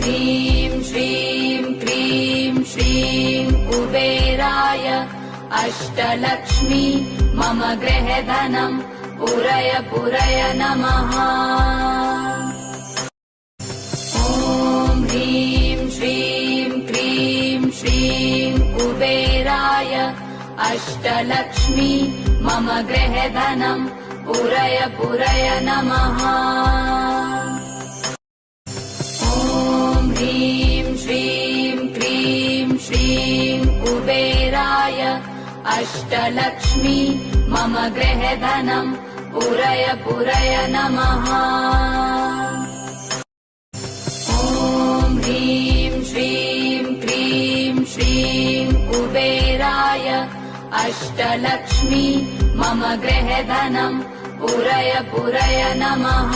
ह्रीं श्रीं क्रीं श्रीं कुबेराय अष्टलक्ष्मी मम गृहधनम् पुरय पुरय नमः। ॐ ह्रीं श्रीं क्रीं श्रीं कुबेराय अष्टलक्ष्मी मम गृहधनम् पुरय पुरय नमः। ॐ ह्रीं श्रीं क्रीं श्रीं कुबेराय अष्टलक्ष्मी मम गृहधनम् पुरय पुरय नमः। ॐ ह्रीं श्रीं क्रीं श्रीं कुबेराय अष्टलक्ष्मी मम गृहधनम् पुरय पुरय नमः।